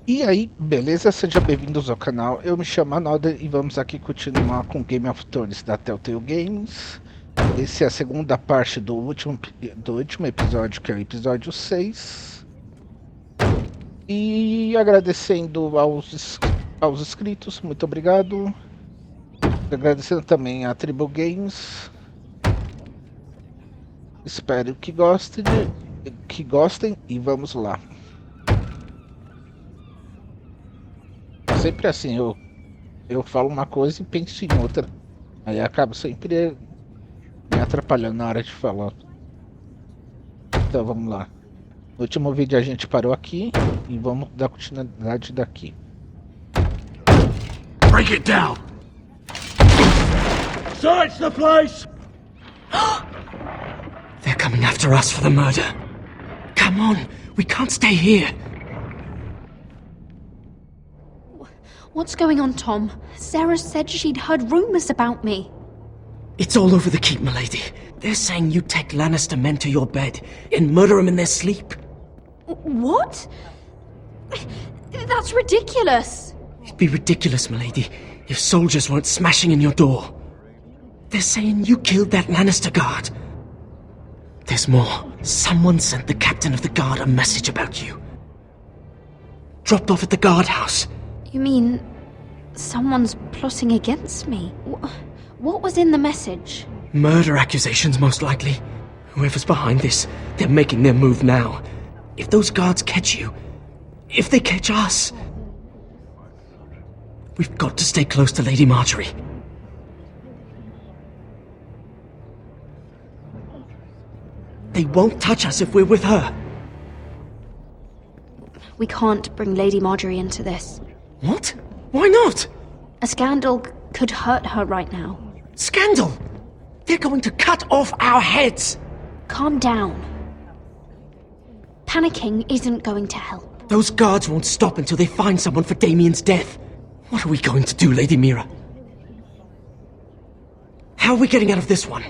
E aí, beleza? Sejam bem-vindos ao canal. Eu me chamo Anoda e vamos aqui continuar com Game of Thrones da Telltale Games. Essa é a segunda parte do último episódio, que é o episódio 6. E agradecendo aos inscritos, muito obrigado. Agradecendo também a Triple Games. Espero que gostem e vamos lá. Sempre assim, eu falo uma coisa e penso em outra. Aí acabo sempre me atrapalhando na hora de falar. Então vamos lá. No último vídeo a gente parou aqui e vamos dar continuidade daqui. Break it down! Search the place! They're coming after us for the murder. Come on, we can't stay here. What's going on, Tom? Sarah said she'd heard rumors about me. It's all over the keep, milady. They're saying you take Lannister men to your bed and murder them in their sleep. What? That's ridiculous. It'd be ridiculous, milady, if soldiers weren't smashing in your door. They're saying you killed that Lannister guard. There's more. Someone sent the captain of the guard a message about you. Dropped off at the guardhouse. You mean someone's plotting against me? What was in the message? Murder accusations, most likely. Whoever's behind this, they're making their move now. If those guards catch you, if they catch us, we've got to stay close to Lady Marjorie. They won't touch us if we're with her. We can't bring Lady Marjorie into this. What? Why not? A scandal could hurt her right now. Scandal! They're going to cut off our heads! Calm down. Panicking isn't going to help. Those guards won't stop until they find someone for Damien's death. What are we going to do, Lady Mira? How are we getting out of this one?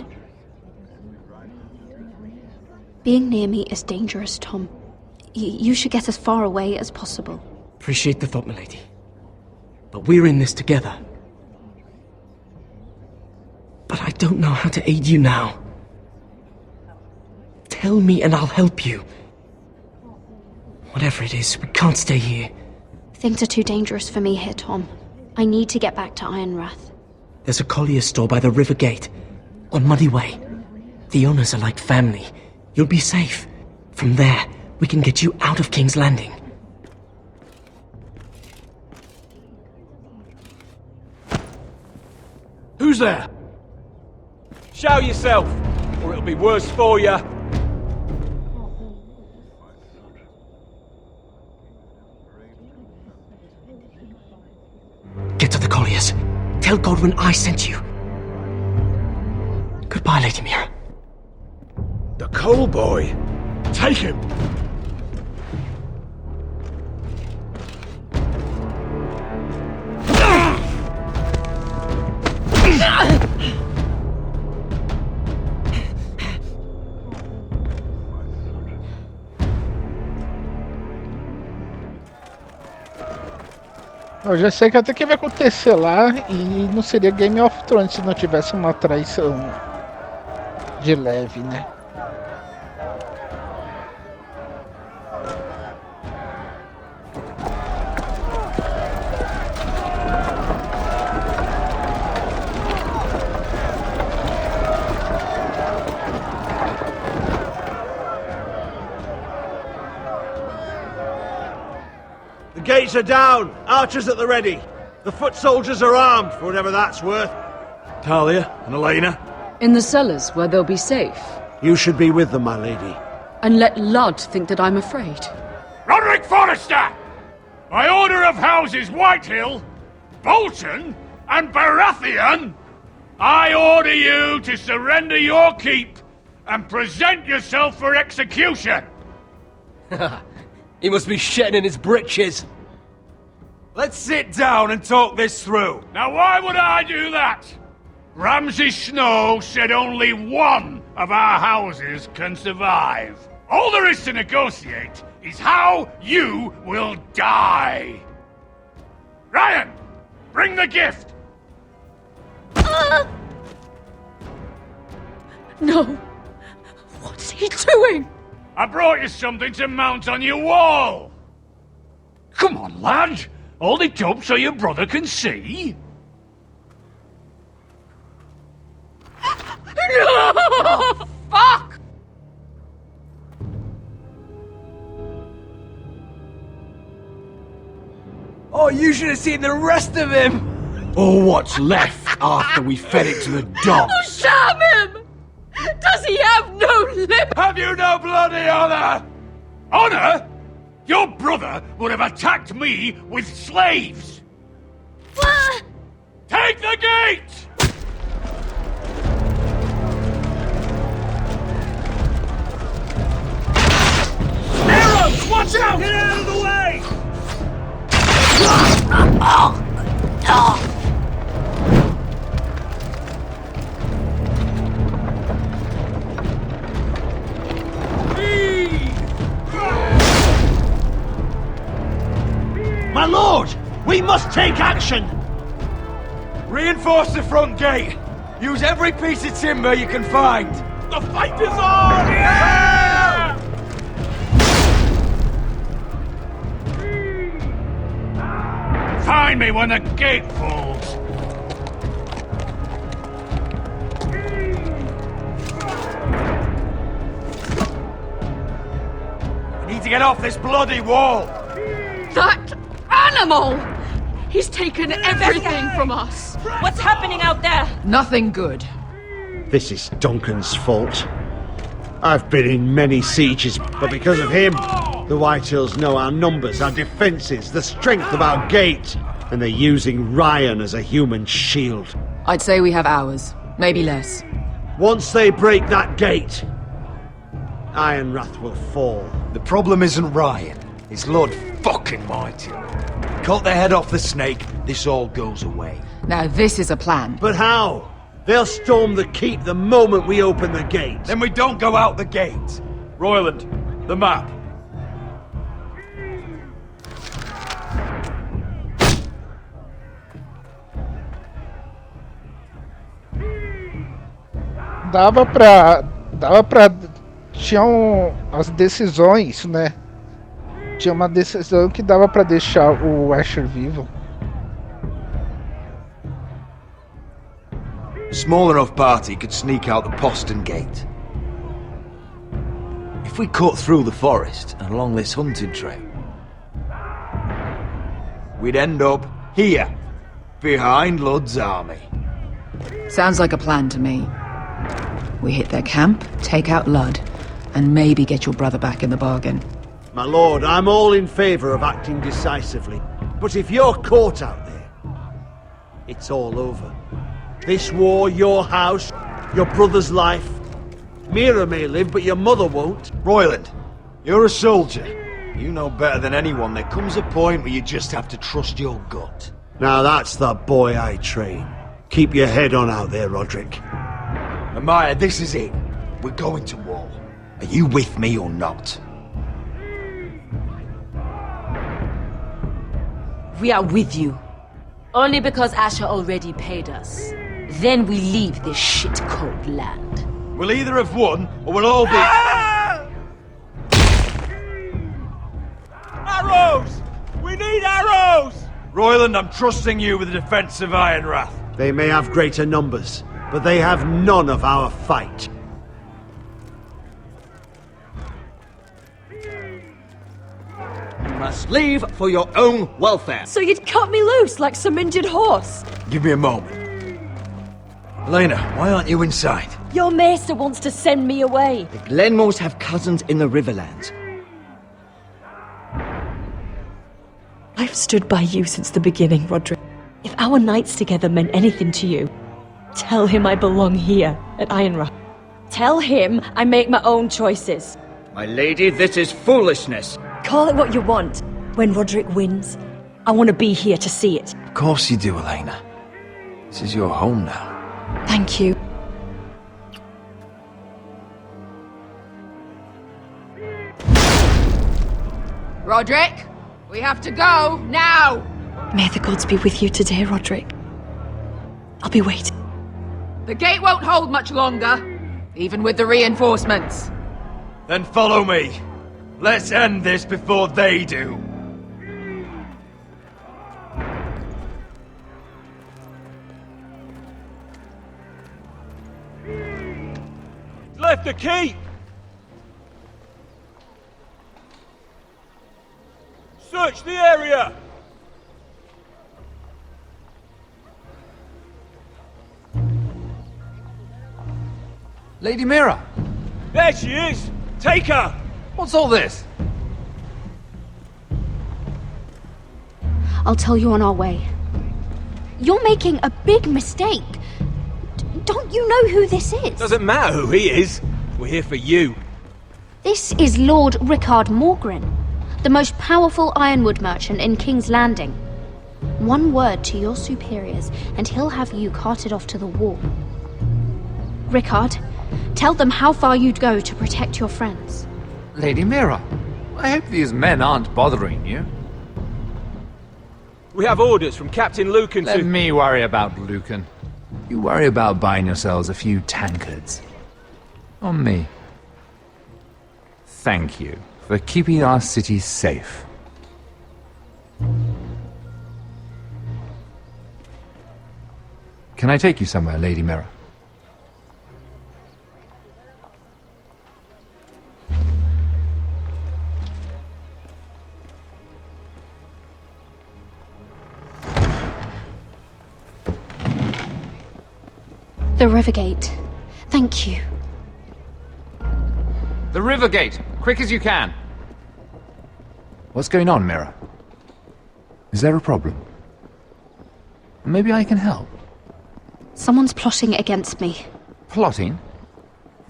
Being near me is dangerous, Tom. You should get as far away as possible. Appreciate the thought, milady. But we're in this together. But I don't know how to aid you now. Tell me and I'll help you. Whatever it is, we can't stay here. Things are too dangerous for me here, Tom. I need to get back to Ironrath. There's a collier's store by the river gate. On Muddy Way. The owners are like family. You'll be safe. From there, we can get you out of King's Landing. Who's there? Show yourself, or it'll be worse for you. Get to the colliers. Tell Godwin I sent you. Goodbye, Lady Mira. The coal boy. Take him. Eu já sei que até que vai acontecer lá e não seria Game of Thrones se não tivesse uma traição de leve, né? The gates are down, archers at the ready. The foot soldiers are armed, for whatever that's worth. Talia and Elena? In the cellars, where they'll be safe. You should be with them, my lady. And let Ludd think that I'm afraid. Roderick Forrester! By order of Houses Whitehill, Bolton, and Baratheon, I order you to surrender your keep and present yourself for execution! He must be shitting in his britches. Let's sit down and talk this through. Now why would I do that? Ramsay Snow said only one of our houses can survive. All there is to negotiate is how you will die. Ryan, bring the gift. No. What's he doing? I brought you something to mount on your wall. Come on, lad. Hold it up so your brother can see. No! Fuck! Oh, you should have seen the rest of him! Or what's left after we fed it to the dogs. Damn him! Does he have no lip? Have you no bloody honor? Honor? Your brother would have attacked me with slaves. Take the gate! Arrows! Watch out! Get out of the way! My lord! We must take action! Reinforce the front gate! Use every piece of timber you can find! The fight is on! Yeah! Find me when the gate falls. We need to get off this bloody wall! That animal! He's taken everything from us. What's happening out there? Nothing good. This is Duncan's fault. I've been in many sieges, but because of him, the Whitehills know our numbers, our defences, the strength of our gate, and they're using Ryan as a human shield. I'd say we have hours, maybe less. Once they break that gate, Ironrath will fall. The problem isn't Ryan, it's Lord fucking Mighty. Cut the head off the snake, this all goes away. Now this is a plan. But how? They'll storm the keep the moment we open the gate. Then we don't go out the gate. Royland, the map. Tinham as decisões, né? Tinha uma decisão que dava pra deixar o Asher vivo. A small enough party could sneak out the postern gate. If we cut through the forest and along this hunting trail, we'd end up here, behind Ludd's army. Sounds like a plan to me. We hit their camp, take out Ludd, and maybe get your brother back in the bargain. My lord, I'm all in favour of acting decisively. But if you're caught out there, it's all over. This war, your house, your brother's life. Mira may live, but your mother won't. Royland, you're a soldier. You know better than anyone there comes a point where you just have to trust your gut. Now that's the boy I train. Keep your head on out there, Roderick. Amaya, this is it. We're going to war. Are you with me or not? We are with you. Only because Asher already paid us. Then we leave this shit-cold land. We'll either have won, or we'll all be... Arrows! We need arrows! Royland, I'm trusting you with the defense of Ironrath. They may have greater numbers, but they have none of our fight. You must leave for your own welfare. So you'd cut me loose like some injured horse? Give me a moment. Elena, why aren't you inside? Your maester wants to send me away. The Glenmores have cousins in the Riverlands. I've stood by you since the beginning, Roderick. If our nights together meant anything to you, tell him I belong here at Ironrath. Tell him I make my own choices. My lady, this is foolishness. Call it what you want. When Roderick wins, I want to be here to see it. Of course you do, Elena. This is your home now. Thank you. Roderick, we have to go, now! May the gods be with you today, Roderick. I'll be waiting. The gate won't hold much longer, even with the reinforcements. Then follow me. Let's end this before they do. Left the keep! Search the area! Lady Mira, There she is! Take her! what's all this? I'll tell you on our way. You're making a big mistake. Don't you know who this is? Doesn't matter who he is. We're here for you. This is Lord Rickard Morgren, the most powerful ironwood merchant in King's Landing. One word to your superiors, and he'll have you carted off to the wall. Rickard, tell them how far you'd go to protect your friends. Lady Mira, I hope these men aren't bothering you. We have orders from Captain Lucan Let to... me worry about Lucan. You worry about buying yourselves a few tankards. On me. Thank you for keeping our city safe. Can I take you somewhere, Lady Mira? The Rivergate. Thank you. The river gate! Quick as you can! What's going on, Mira? Is there a problem? Maybe I can help. Someone's plotting against me. Plotting?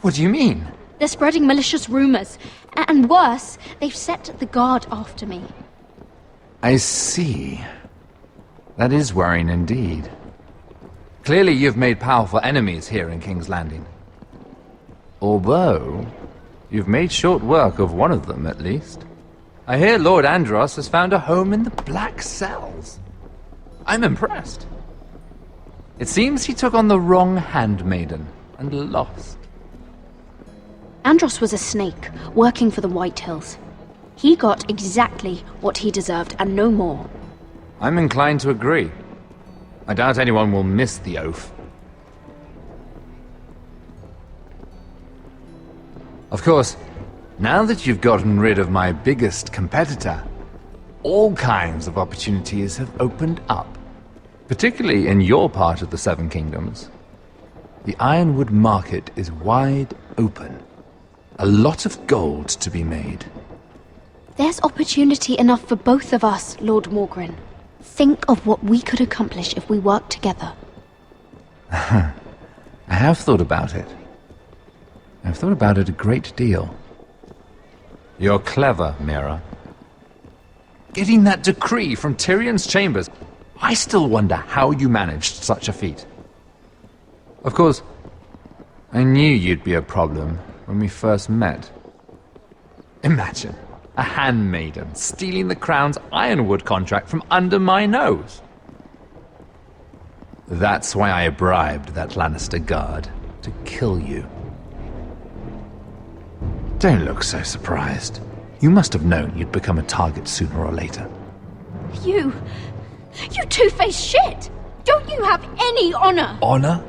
What do you mean? They're spreading malicious rumors. And worse, they've set the guard after me. I see. That is worrying indeed. Clearly you've made powerful enemies here in King's Landing. Although, you've made short work of one of them, at least. I hear Lord Andros has found a home in the Black Cells. I'm impressed. It seems he took on the wrong handmaiden and lost. Andros was a snake, working for the White Hills. He got exactly what he deserved, and no more. I'm inclined to agree. I doubt anyone will miss the oath. Of course, now that you've gotten rid of my biggest competitor, all kinds of opportunities have opened up. Particularly in your part of the Seven Kingdoms. The ironwood market is wide open. A lot of gold to be made. There's opportunity enough for both of us, Lord Morgren. Think of what we could accomplish if we worked together. I have thought about it. I've thought about it a great deal. You're clever, Mira. Getting that decree from Tyrion's chambers, I still wonder how you managed such a feat. Of course, I knew you'd be a problem when we first met. Imagine a handmaiden stealing the crown's ironwood contract from under my nose. That's why I bribed that Lannister guard to kill you. Don't look so surprised. You must have known you'd become a target sooner or later. You two-faced shit! Don't you have any honor? Honor?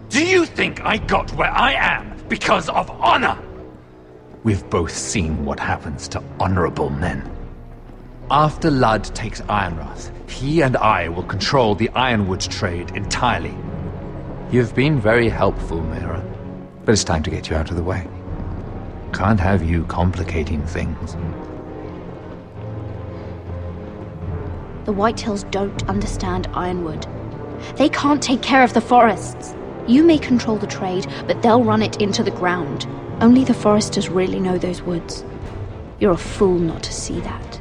Do you think I got where I am because of honor? We've both seen what happens to honorable men. After Ludd takes Ironrath, he and I will control the ironwood trade entirely. You've been very helpful, Mira, but it's time to get you out of the way. Can't have you complicating things. The White Hills don't understand ironwood. They can't take care of the forests. You may control the trade, but they'll run it into the ground. Only the Forresters really know those woods. You're a fool not to see that.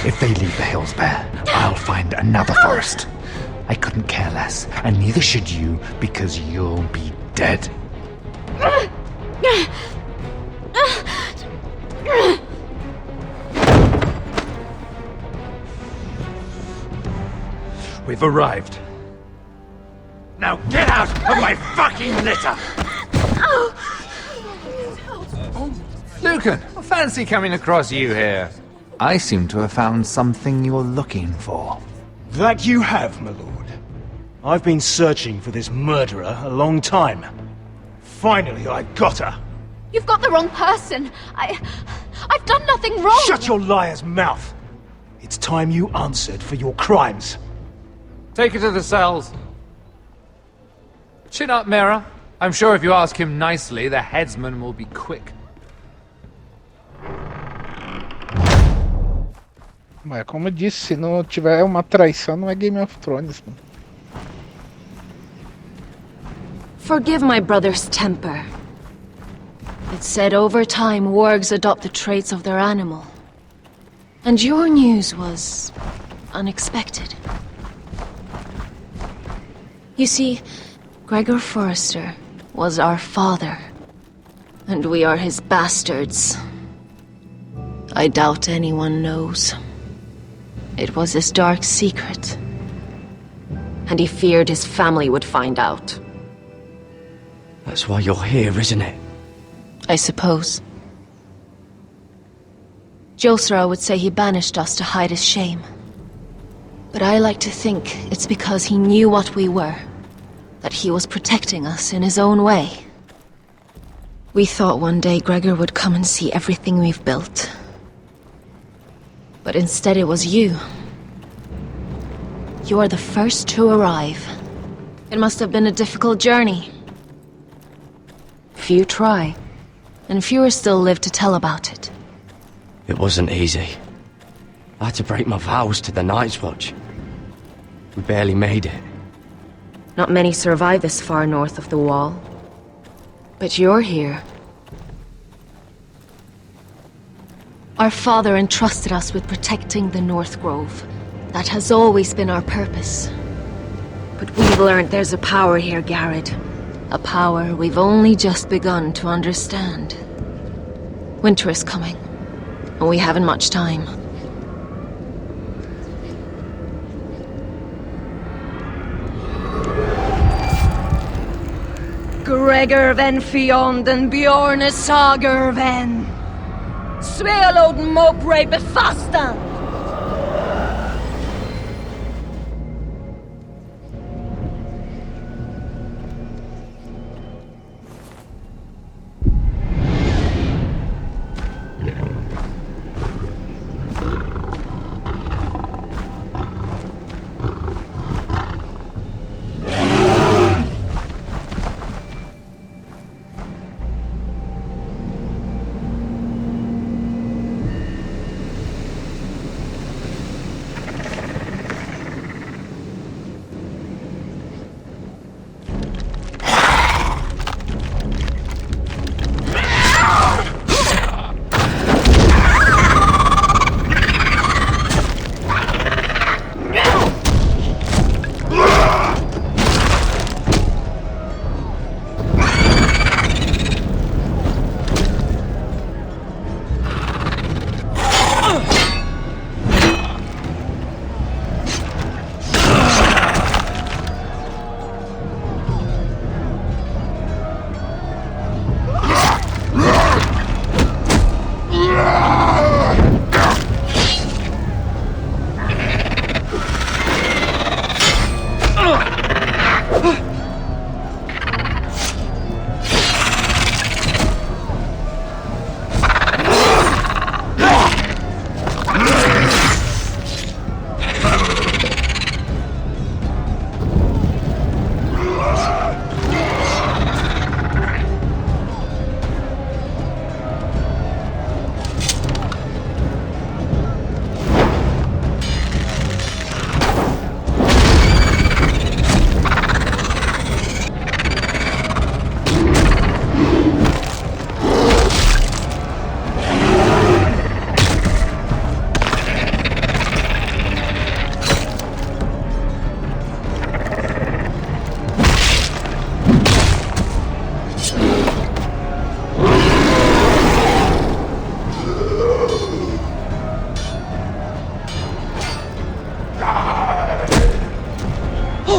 If they leave the hills bare, I'll find another forest. I couldn't care less, and neither should you, because you'll be dead. We've arrived. Now get out of my fucking litter! Lucan, fancy coming across you here. I seem to have found something you're looking for. That you have, my lord. I've been searching for this murderer a long time. Finally, I got her. You've got the wrong person. I've done nothing wrong. Shut your liar's mouth. It's time you answered for your crimes. Take her to the cells. Chin up, Mira. I'm sure if you ask him nicely, the headsman will be quick. Mas como eu disse, se não tiver uma traição, não é Game of Thrones, mano. Forgive my brother's temper. It's said over time wargs adopt the traits of their animal. And your news was unexpected. You see, Gregor Forrester was our father, and we are his bastards. I doubt anyone knows. It was his dark secret, and he feared his family would find out. That's why you're here, isn't it? I suppose. Josra would say he banished us to hide his shame. But I like to think it's because he knew what we were, that he was protecting us in his own way. We thought one day Gregor would come and see everything we've built. But instead it was you. You are the first to arrive. It must have been a difficult journey. Few try, and fewer still live to tell about it. It wasn't easy. I had to break my vows to the Night's Watch. We barely made it. Not many survive this far north of the Wall. But you're here. Our father entrusted us with protecting the North Grove. That has always been our purpose. But we've learned there's a power here, Garrett. A power we've only just begun to understand. Winter is coming, and we haven't much time. Gregor ven Fionden Bjorne Sager ven. Svealoden Mowbray befastan!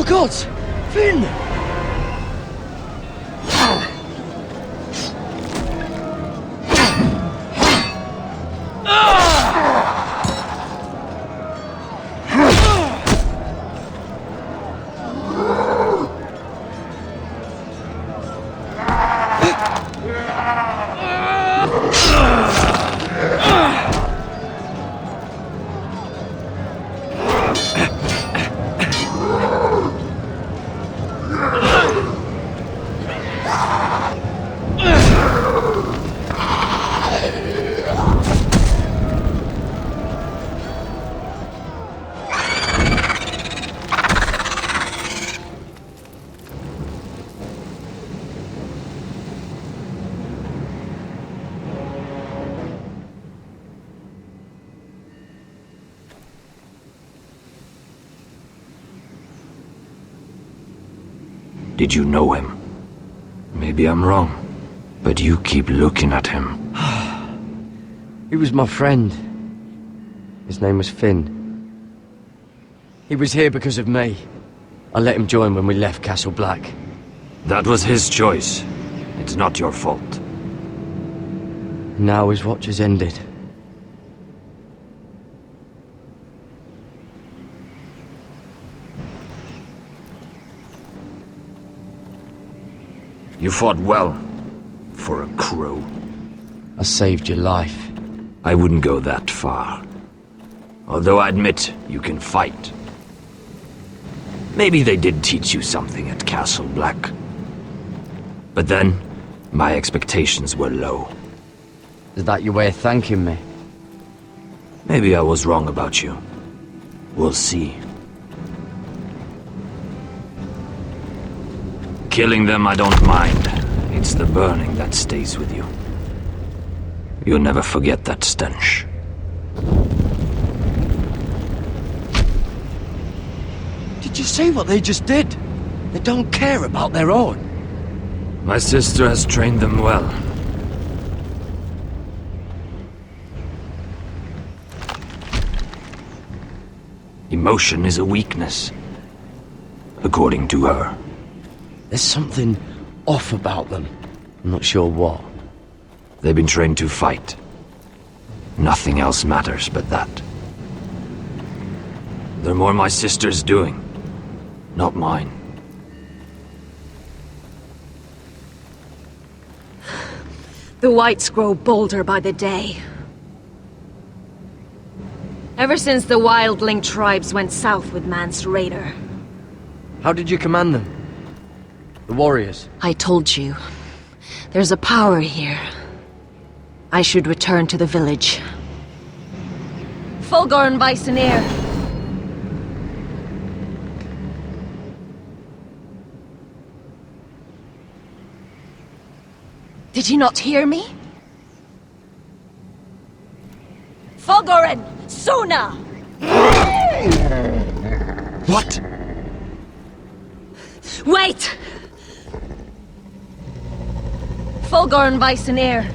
gods! Finn! Did you know him? Maybe I'm wrong, but you keep looking at him. He was my friend. His name was Finn. He was here because of me. I let him join when we left Castle Black. That was his choice. It's not your fault. Now his watch has ended. You fought well, for a crow. I saved your life. I wouldn't go that far. Although I admit you can fight. Maybe they did teach you something at Castle Black. But then, my expectations were low. Is that your way of thanking me? Maybe I was wrong about you. We'll see. Killing them I don't mind. It's the burning that stays with you. You'll never forget that stench. Did you see what they just did? They don't care about their own. My sister has trained them well. Emotion is a weakness, according to her. There's something off about them. I'm not sure what. They've been trained to fight. Nothing else matters but that. They're more my sister's doing, not mine. The whites grow bolder by the day. Ever since the wildling tribes went south with Mance Raider. How did you command them? The warriors? I told you. There's a power here. I should return to the village. Fulgorn Bysonir! Did you not hear me? Fulgorin! Suna! What? Wait! Fulgorn Bysonir.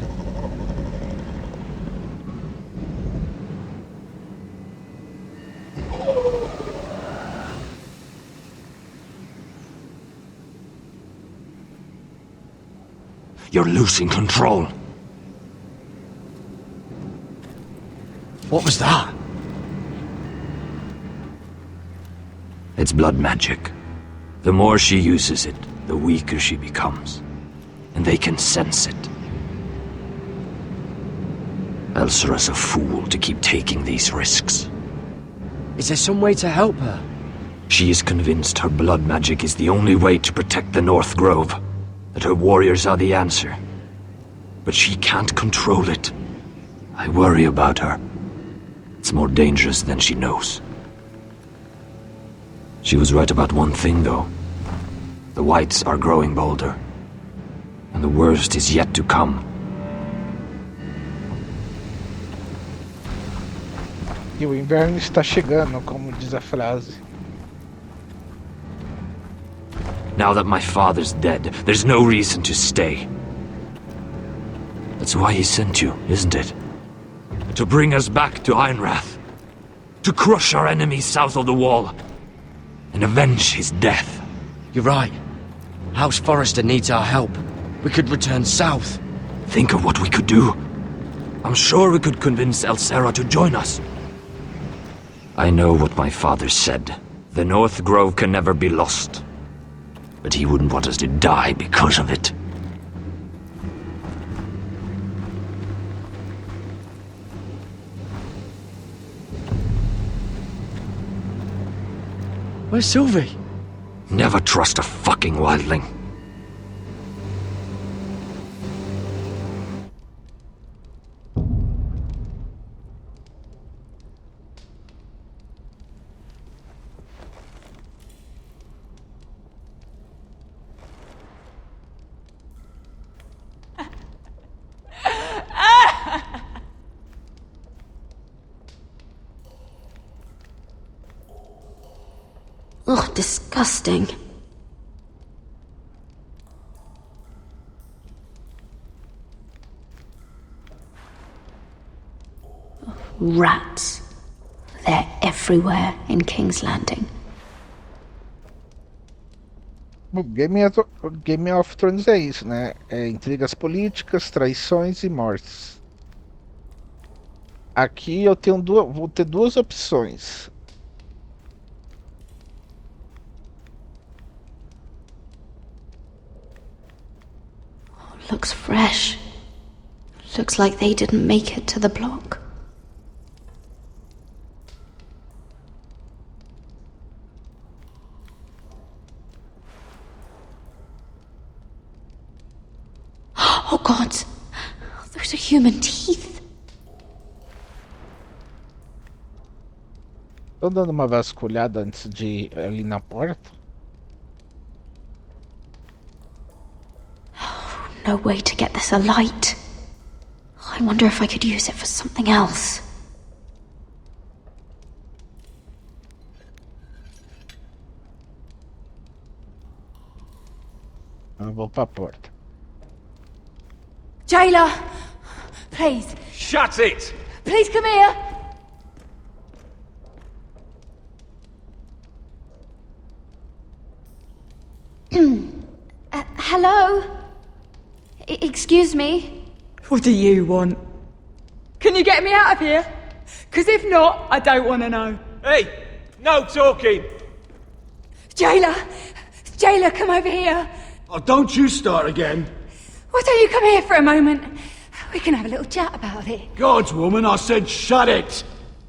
You're losing control. What was that? It's blood magic. The more she uses it, the weaker she becomes. And they can sense it. Elsera's a fool to keep taking these risks. Is there some way to help her? She is convinced her blood magic is the only way to protect the North Grove. That her warriors are the answer. But she can't control it. I worry about her. It's more dangerous than she knows. She was right about one thing, though. The whites are growing bolder. And the worst is yet to come. E o inverno está chegando, como diz a frase. Now that my father's dead, there's no reason to stay. That's why he sent you, isn't it? To bring us back to Ironrath. To crush our enemies south of the wall. and avenge his death. You're right. House Forrester needs our help. We could return south. Think of what we could do. I'm sure we could convince Elsera to join us. I know what my father said. The North Grove can never be lost. But he wouldn't want us to die because of it. Where's Sylvie? Never trust a fucking wildling. Oh, disgusting. Rats. They're everywhere in King's Landing. O Game of Thrones é isso, né? É intrigas políticas, traições e mortes. Aqui eu tenho vou ter duas opções. Looks fresh. Looks like they didn't make it to the block. Oh God! Those are human teeth. Tô dando uma vasculhada antes de ir ali na porta. No way to get this alight. I wonder if I could use it for something else. Eu vou pra porta. Jailer! Please, Shut it! please come here! Hello? Excuse me? What do you want? Can you get me out of here? Because if not, I don't want to know. Hey! No talking! Jailer! Jailer, come over here! Oh, don't you start again. Why don't you come here for a moment? We can have a little chat about it. God's woman, I said shut it!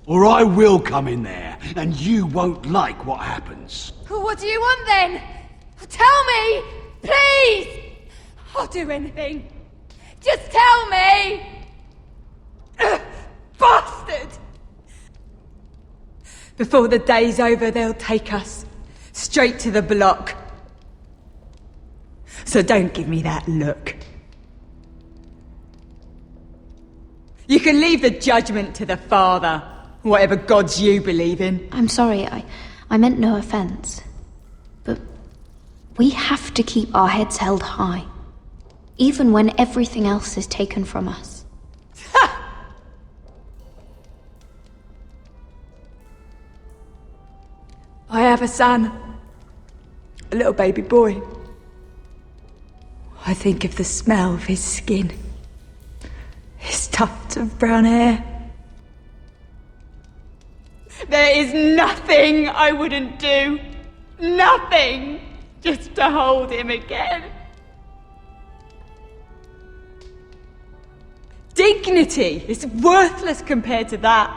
Or I will come in there, and you won't like what happens. Well, what do you want then? Tell me! Please! I'll do anything. Just tell me! Bastard! Before the day's over, they'll take us straight to the block. So don't give me that look. You can leave the judgment to the Father, whatever gods you believe in. I'm sorry, I meant no offense. But we have to keep our heads held high, even when everything else is taken from us. I have a son. A little baby boy. I think of the smell of his skin. His tufts of brown hair. There is nothing I wouldn't do. Nothing! Just to hold him again. Dignity is worthless compared to that.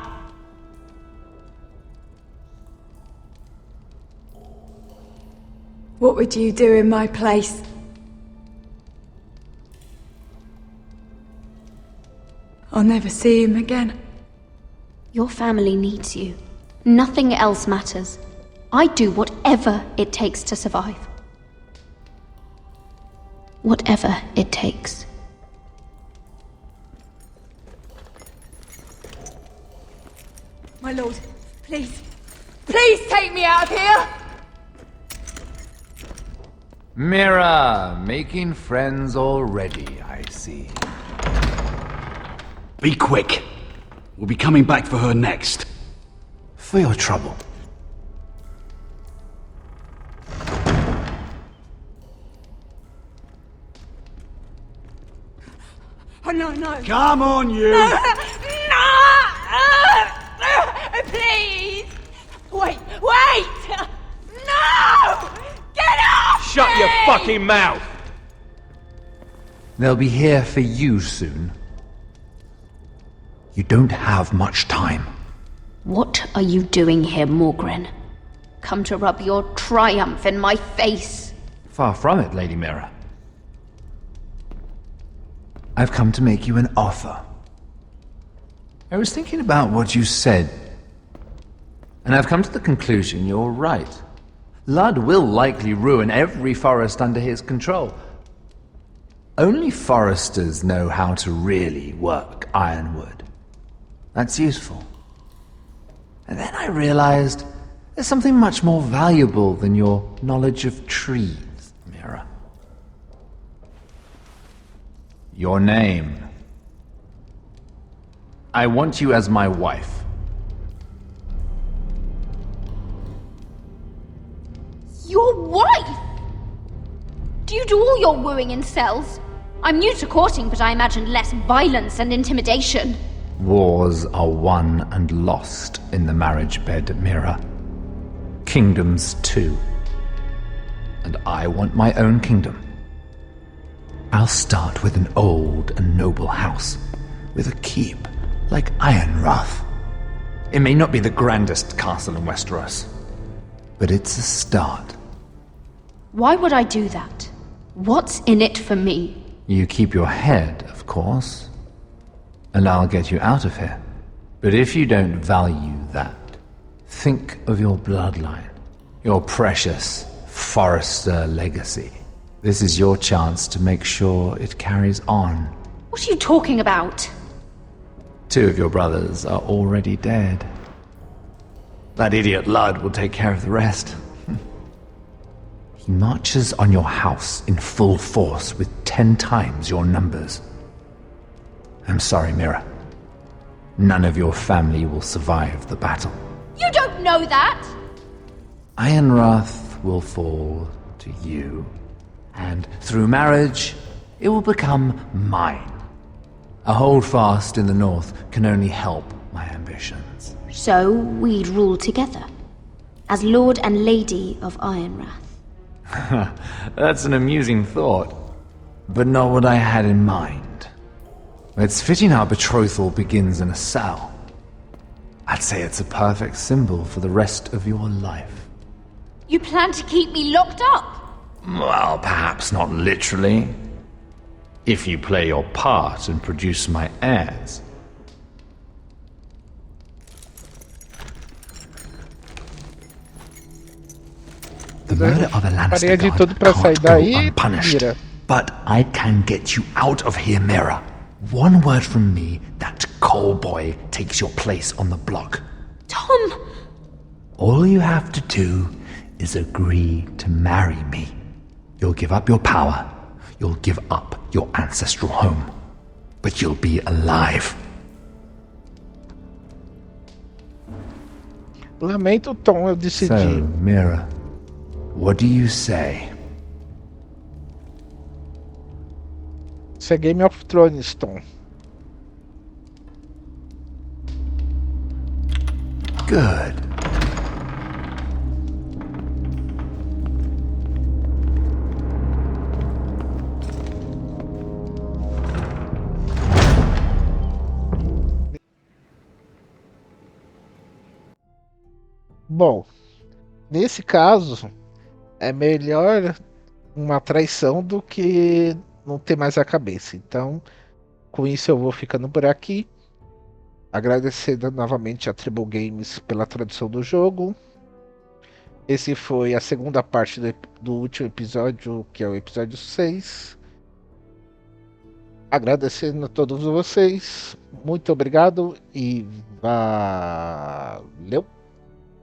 What would you do in my place? I'll never see him again. Your family needs you. Nothing else matters. I do whatever it takes to survive. Whatever it takes. My lord, please. Please take me out of here! Mira, making friends already, I see. Be quick. We'll be coming back for her next. For your trouble. Oh, no. Come on, you! No! Please! Wait! No! Get off! Shut your fucking mouth! They'll be here for you soon. You don't have much time. What are you doing here, Morgren? Come to rub your triumph in my face. Far from it, Lady Mira. I've come to make you an offer. I was thinking about what you said, and I've come to the conclusion you're right. Ludd will likely ruin every forest under his control. Only foresters know how to really work ironwood. That's useful. And then I realized there's something much more valuable than your knowledge of trees, Mira. Your name. I want you as my wife. Your wife? Do you do all your wooing in cells? I'm new to courting, but I imagined less violence and intimidation. Wars are won and lost in the marriage bed, Mira. Kingdoms too. And I want my own kingdom. I'll start with an old and noble house, with a keep like Ironrath. It may not be the grandest castle in Westeros, but it's a start. Why would I do that? What's in it for me? You keep your head, of course, and I'll get you out of here. But if you don't value that, think of your bloodline, your precious Forrester legacy. This is your chance to make sure it carries on. What are you talking about? 2 of your brothers are already dead. That idiot Ludd will take care of the rest. He marches on your house in full force with 10 times your numbers. I'm sorry, Mira. None of your family will survive the battle. You don't know that! Ironrath will fall to you, and through marriage, it will become mine. A holdfast in the north can only help my ambitions. So we'd rule together, as Lord and Lady of Ironrath. That's an amusing thought, but not what I had in mind. It's fitting our betrothal begins in a cell. I'd say it's a perfect symbol for the rest of your life. You plan to keep me locked up? Well, perhaps not literally. If you play your part and produce my heirs. The murder of a Lannister de tudo pra sair guard can't go daí, unpunished. Mira. But I can get you out of here, Mira. One word from me, that coal boy takes your place on the block. Tom! All you have to do is agree to marry me. You'll give up your power. You'll give up your ancestral home. But you'll be alive. Lamento, Tom, eu decidi. So, Mira, what do you say? Isso é Game of Thrones, Tom. Good. Bom, nesse caso, é melhor uma traição do que não ter mais a cabeça. Então, com isso eu vou ficando por aqui. Agradecendo novamente a Tribal Games pela tradução do jogo. Esse foi a segunda parte do último episódio, que é o episódio 6. Agradecendo a todos vocês. Muito obrigado e valeu!